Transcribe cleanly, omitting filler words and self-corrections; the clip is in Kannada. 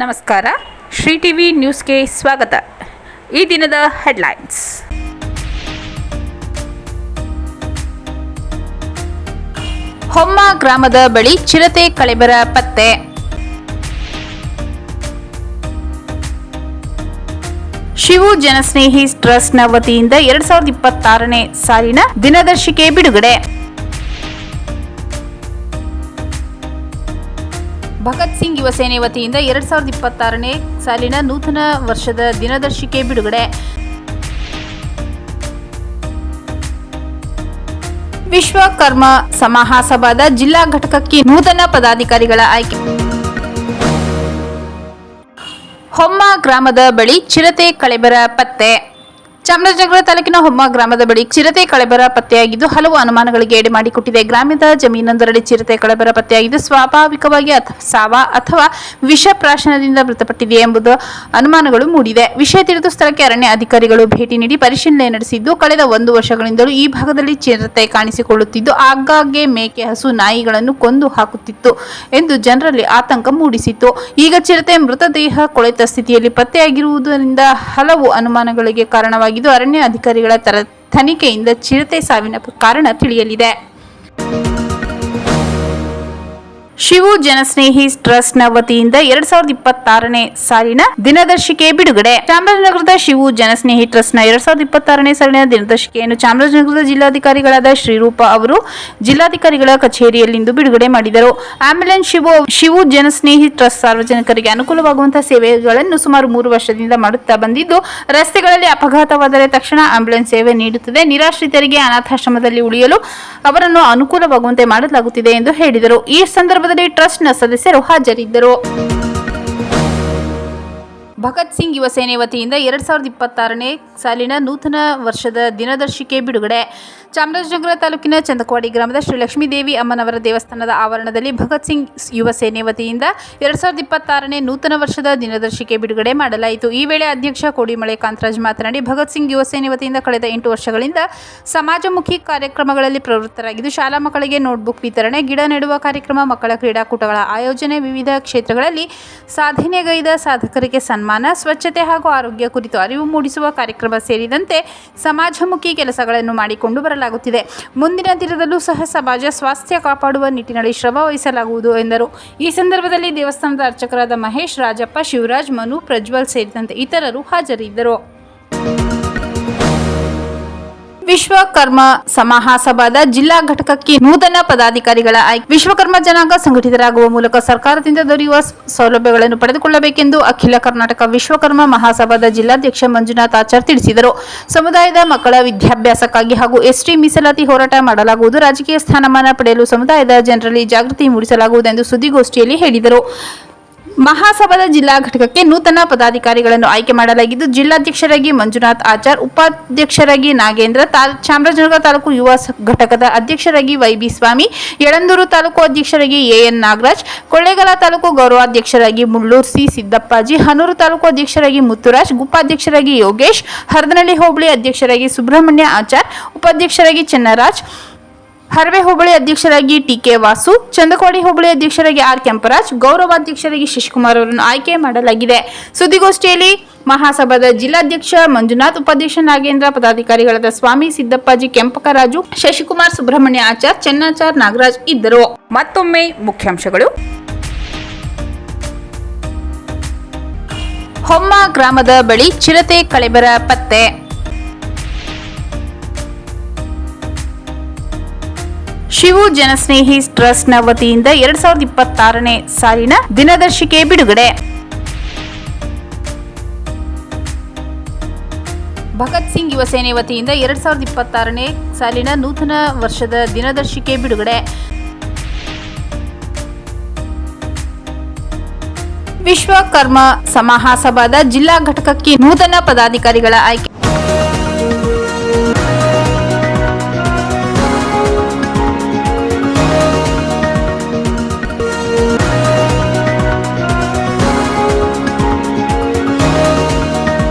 ನಮಸ್ಕಾರ. ಶ್ರೀ ಟಿವಿ ನ್ಯೂಸ್ಗೆ ಸ್ವಾಗತ. ಈ ದಿನದ ಹೆಡ್ಲೈನ್ಸ್. ಹೊಮ್ಮ ಗ್ರಾಮದ ಬಳಿ ಚಿರತೆ ಕಳೇಬರ ಪತ್ತೆ. ಶಿವು ಜನಸ್ನೇಹಿ ಟ್ರಸ್ಟ್ನ ವತಿಯಿಂದ 2026ನೇ ಸಾಲಿನ ದಿನದರ್ಶಿಕೆ ಬಿಡುಗಡೆ. ಭಗತ್ ಸಿಂಗ್ ಯುವ ಸೇನೆ ವತಿಯಿಂದ 2026ನೇ ಸಾಲಿನ ನೂತನ ವರ್ಷದ ದಿನದರ್ಶಿಕೆ ಬಿಡುಗಡೆ. ವಿಶ್ವಕರ್ಮ ಮಹಾಸಭಾದ ಜಿಲ್ಲಾ ಘಟಕಕ್ಕೆ ನೂತನ ಪದಾಧಿಕಾರಿಗಳ ಆಯ್ಕೆ. ಹೊಮ್ಮ ಗ್ರಾಮದ ಬಳಿ ಚಿರತೆ ಕಳೇಬರ ಪತ್ತೆ. ಚಾಮರಾಜನಗರ ತಾಲೂಕಿನ ಹೊಮ್ಮ ಗ್ರಾಮದ ಬಳಿ ಚಿರತೆ ಕಳೇಬರ ಪತ್ತೆಯಾಗಿದ್ದು ಹಲವು ಅನುಮಾನಗಳಿಗೆ ಎಡೆ ಮಾಡಿಕೊಟ್ಟಿದೆ. ಗ್ರಾಮದ ಜಮೀನೊಂದರಲ್ಲಿ ಚಿರತೆ ಕಳೇಬರ ಪತ್ತೆಯಾಗಿದ್ದು ಸ್ವಾಭಾವಿಕವಾಗಿ ಸಾವ ಅಥವಾ ವಿಷ ಪ್ರಾಶನದಿಂದ ಮೃತಪಟ್ಟಿದೆ ಎಂಬುದು ಅನುಮಾನಗಳು ಮೂಡಿದೆ. ವಿಷಯ ತಿಳಿದು ಸ್ಥಳಕ್ಕೆ ಅರಣ್ಯ ಅಧಿಕಾರಿಗಳು ಭೇಟಿ ನೀಡಿ ಪರಿಶೀಲನೆ ನಡೆಸಿದ್ದು, ಕಳೆದ 1 ವರ್ಷಗಳಿಂದಲೂ ಈ ಭಾಗದಲ್ಲಿ ಚಿರತೆ ಕಾಣಿಸಿಕೊಳ್ಳುತ್ತಿದ್ದು ಆಗಾಗ್ಗೆ ಮೇಕೆ, ಹಸು, ನಾಯಿಗಳನ್ನು ಕೊಂದು ಹಾಕುತ್ತಿತ್ತು ಎಂದು ಜನರಲ್ಲಿ ಆತಂಕ ಮೂಡಿಸಿತ್ತು. ಈಗ ಚಿರತೆ ಮೃತದೇಹ ಕೊಳೆತ ಸ್ಥಿತಿಯಲ್ಲಿ ಪತ್ತೆಯಾಗಿರುವುದರಿಂದ ಹಲವು ಅನುಮಾನಗಳಿಗೆ ಕಾರಣವಾಗಿದೆ. ಅರಣ್ಯ ಅಧಿಕಾರಿಗಳ ತನಿಖೆಯಿಂದ ಚಿರತೆ ಸಾವಿನ ಕಾರಣ ತಿಳಿಯಲಿದೆ. ಶಿವು ಜನಸ್ನೇಹಿ ಟ್ರಸ್ಟ್ನ ವತಿಯಿಂದ 2026ನೇ ಸಾಲಿನ ದಿನದರ್ಶಿಕೆ ಬಿಡುಗಡೆ. ಚಾಮರಾಜನಗರದ ಶಿವು ಜನಸ್ನೇಹಿ ಟ್ರಸ್ಟ್ನ 2026ನೇ ಸಾಲಿನ ದಿನದರ್ಶಿಕೆಯನ್ನು ಚಾಮರಾಜನಗರದ ಜಿಲ್ಲಾಧಿಕಾರಿಗಳಾದ ಶ್ರೀರೂಪ ಅವರು ಜಿಲ್ಲಾಧಿಕಾರಿಗಳ ಕಚೇರಿಯಲ್ಲಿಂದು ಬಿಡುಗಡೆ ಮಾಡಿದರು. ಆಂಬ್ಯುಲೆನ್ಸ್ ಶಿವು ಜನಸ್ನೇಹಿ ಟ್ರಸ್ಟ್ ಸಾರ್ವಜನಿಕರಿಗೆ ಅನುಕೂಲವಾಗುವಂತಹ ಸೇವೆಗಳನ್ನು ಸುಮಾರು 3 ವರ್ಷದಿಂದ ಮಾಡುತ್ತಾ ಬಂದಿದ್ದು, ರಸ್ತೆಗಳಲ್ಲಿ ಅಪಘಾತವಾದರೆ ತಕ್ಷಣ ಆಂಬ್ಯುಲೆನ್ಸ್ ಸೇವೆ ನೀಡುತ್ತದೆ. ನಿರಾಶ್ರಿತರಿಗೆ ಅನಾಥಾಶ್ರಮದಲ್ಲಿ ಉಳಿಯಲು ಅವರನ್ನು ಅನುಕೂಲವಾಗುವಂತೆ ಮಾಡಲಾಗುತ್ತಿದೆ ಎಂದು ಹೇಳಿದರು. ಈ ಸಂದರ್ಭದಲ್ಲಿ ಟ್ರಸ್ಟ್ನ ಸದಸ್ಯರು ಹಾಜರಿದ್ದರು. ಭಗತ್ ಸಿಂಗ್ ಯುವ ಸೇನೆ ವತಿಯಿಂದ 2026ನೇ ಸಾಲಿನ ನೂತನ ವರ್ಷದ ದಿನದರ್ಶಿಕೆ ಬಿಡುಗಡೆ. ಚಾಮರಾಜನಗರ ತಾಲೂಕಿನ ಚಂದಕವಾಡಿ ಗ್ರಾಮದ ಶ್ರೀ ಲಕ್ಷ್ಮೀದೇವಿ ಅಮ್ಮನವರ ದೇವಸ್ಥಾನದ ಆವರಣದಲ್ಲಿ ಭಗತ್ ಸಿಂಗ್ ಯುವ ಸೇನೆ ವತಿಯಿಂದ 2026ನೇ ನೂತನ ವರ್ಷದ ದಿನದರ್ಶಿಕೆ ಬಿಡುಗಡೆ ಮಾಡಲಾಯಿತು. ಈ ವೇಳೆ ಅಧ್ಯಕ್ಷ ಕೋಡಿಮಳೆ ಕಾಂತರಾಜ್ ಮಾತನಾಡಿ, ಭಗತ್ ಸಿಂಗ್ ಯುವ ಸೇನೆ ವತಿಯಿಂದ ಕಳೆದ 8 ವರ್ಷಗಳಿಂದ ಸಮಾಜಮುಖಿ ಕಾರ್ಯಕ್ರಮಗಳಲ್ಲಿ ಪ್ರವೃತ್ತರಾಗಿದ್ದು, ಶಾಲಾ ಮಕ್ಕಳಿಗೆ ನೋಟ್ಬುಕ್ ವಿತರಣೆ, ಗಿಡ ನೆಡುವ ಕಾರ್ಯಕ್ರಮ, ಮಕ್ಕಳ ಕ್ರೀಡಾಕೂಟಗಳ ಆಯೋಜನೆ, ವಿವಿಧ ಕ್ಷೇತ್ರಗಳಲ್ಲಿ ಸಾಧನೆಗೈದ ಸಾಧಕರಿಗೆ ಸನ್ಮಾನ, ಸ್ವಚ್ಛತೆ ಹಾಗೂ ಆರೋಗ್ಯ ಕುರಿತು ಅರಿವು ಮೂಡಿಸುವ ಕಾರ್ಯಕ್ರಮ ಸೇರಿದಂತೆ ಸಮಾಜಮುಖಿ ಕೆಲಸಗಳನ್ನು ಮಾಡಿಕೊಂಡು ಬರಲಾಗುತ್ತಿದೆ. ಮುಂದಿನ ದಿನದಲ್ಲೂ ಸಹ ಸಮಾಜ ಸ್ವಾಸ್ಥ್ಯ ಕಾಪಾಡುವ ನಿಟ್ಟಿನಲ್ಲಿ ಶ್ರಮ ವಹಿಸಲಾಗುವುದು ಎಂದರು. ಈ ಸಂದರ್ಭದಲ್ಲಿ ದೇವಸ್ಥಾನದ ಅರ್ಚಕರಾದ ಮಹೇಶ್, ರಾಜಪ್ಪ, ಶಿವರಾಜ್, ಮನು, ಪ್ರಜ್ವಲ್ ಸೇರಿದಂತೆ ಇತರರು ಹಾಜರಿದ್ದರು. ವಿಶ್ವಕರ್ಮ ಮಹಾಸಭಾದ ಜಿಲ್ಲಾ ಘಟಕಕ್ಕೆ ನೂತನ ಪದಾಧಿಕಾರಿಗಳ ಆಯ್ಕೆ. ವಿಶ್ವಕರ್ಮ ಜನಾಂಗ ಸಂಘಟಿತರಾಗುವ ಮೂಲಕ ಸರ್ಕಾರದಿಂದ ದೊರೆಯುವ ಸೌಲಭ್ಯಗಳನ್ನು ಪಡೆದುಕೊಳ್ಳಬೇಕೆಂದು ಅಖಿಲ ಕರ್ನಾಟಕ ವಿಶ್ವಕರ್ಮ ಮಹಾಸಭಾದ ಜಿಲ್ಲಾಧ್ಯಕ್ಷ ಮಂಜುನಾಥ್ ಆಚಾರ್ ತಿಳಿಸಿದರು. ಸಮುದಾಯದ ಮಕ್ಕಳ ವಿದ್ಯಾಭ್ಯಾಸಕ್ಕಾಗಿ ಹಾಗೂ ಎಸ್ಟಿ ಮೀಸಲಾತಿ ಹೋರಾಟ ಮಾಡಲಾಗುವುದು. ರಾಜಕೀಯ ಸ್ಥಾನಮಾನ ಪಡೆಯಲು ಸಮುದಾಯದ ಜನರಲ್ಲಿ ಜಾಗೃತಿ ಮೂಡಿಸಲಾಗುವುದು ಎಂದು ಸುದ್ದಿಗೋಷ್ಠಿಯಲ್ಲಿ ಹೇಳಿದರು. ಮಹಾಸಭಾದ ಜಿಲ್ಲಾ ಘಟಕಕ್ಕೆ ನೂತನ ಪದಾಧಿಕಾರಿಗಳನ್ನು ಆಯ್ಕೆ ಮಾಡಲಾಗಿದ್ದು, ಜಿಲ್ಲಾಧ್ಯಕ್ಷರಾಗಿ ಮಂಜುನಾಥ್ ಆಚಾರ್, ಉಪಾಧ್ಯಕ್ಷರಾಗಿ ನಾಗೇಂದ್ರ, ಚಾಮರಾಜನಗರ ತಾಲೂಕು ಯುವ ಘಟಕದ ಅಧ್ಯಕ್ಷರಾಗಿ ವೈಬಿ ಸ್ವಾಮಿ, ಯಳಂದೂರು ತಾಲೂಕು ಅಧ್ಯಕ್ಷರಾಗಿ ಎಎನ್ ನಾಗರಾಜ್, ಕೊಳ್ಳೇಗಾಲ ತಾಲೂಕು ಗೌರವಾಧ್ಯಕ್ಷರಾಗಿ ಮುಳ್ಳೂರು ಸಿ ಸಿದ್ದಪ್ಪಾಜಿ, ಹನೂರು ತಾಲೂಕು ಅಧ್ಯಕ್ಷರಾಗಿ ಮುತ್ತುರಾಜ್, ಗುಪ್ಪಾಧ್ಯಕ್ಷರಾಗಿ ಯೋಗೇಶ್, ಹರದನಹಳ್ಳಿ ಹೋಬಳಿ ಅಧ್ಯಕ್ಷರಾಗಿ ಸುಬ್ರಹ್ಮಣ್ಯ ಆಚಾರ್, ಉಪಾಧ್ಯಕ್ಷರಾಗಿ ಚೆನ್ನರಾಜ್, ಹರವೆ ಹೋಬಳಿ ಅಧ್ಯಕ್ಷರಾಗಿ ಟಿಕೆ ವಾಸು, ಚಂದಕವಾಡಿ ಹೋಬಳಿ ಅಧ್ಯಕ್ಷರಾಗಿ ಆರ್ ಕೆಂಪರಾಜ್, ಗೌರವಾಧ್ಯಕ್ಷರಾಗಿ ಶಶಿಕುಮಾರ್ ಅವರನ್ನು ಆಯ್ಕೆ ಮಾಡಲಾಗಿದೆ. ಸುದ್ದಿಗೋಷ್ಠಿಯಲ್ಲಿ ಮಹಾಸಭಾದ ಜಿಲ್ಲಾಧ್ಯಕ್ಷ ಮಂಜುನಾಥ್, ಉಪಾಧ್ಯಕ್ಷ ನಾಗೇಂದ್ರ, ಪದಾಧಿಕಾರಿಗಳಾದ ಸ್ವಾಮಿ, ಸಿದ್ದಪ್ಪಾಜಿ, ಕೆಂಪಕರಾಜು, ಶಶಿಕುಮಾರ್, ಸುಬ್ರಹ್ಮಣ್ಯ ಆಚಾರ್, ಚೆನ್ನಾಚಾರ್, ನಾಗರಾಜ್ ಇದ್ದರು. ಮತ್ತೊಮ್ಮೆ ಮುಖ್ಯಾಂಶಗಳು. ಹೊಮ್ಮ ಗ್ರಾಮದ ಬಳಿ ಚಿರತೆ ಕಳೇಬರ ಪತ್ತೆ. ಶಿವು ಜನಸ್ನೇಹಿ ಟ್ರಸ್ಟ್ನ ವತಿಯಿಂದ 2026ನೇ ಸಾಲಿನ ದಿನದರ್ಶಿಕೆ ಬಿಡುಗಡೆ. ಭಗತ್ ಸಿಂಗ್ ಯುವ ಸೇನೆ ವತಿಯಿಂದ 2026ನೇ ಸಾಲಿನ ನೂತನ ವರ್ಷದ ದಿನದರ್ಶಿಕೆ ಬಿಡುಗಡೆ. ವಿಶ್ವಕರ್ಮ ಮಹಾಸಭಾದ ಜಿಲ್ಲಾ ಘಟಕಕ್ಕೆ ನೂತನ ಪದಾಧಿಕಾರಿಗಳ ಆಯ್ಕೆ.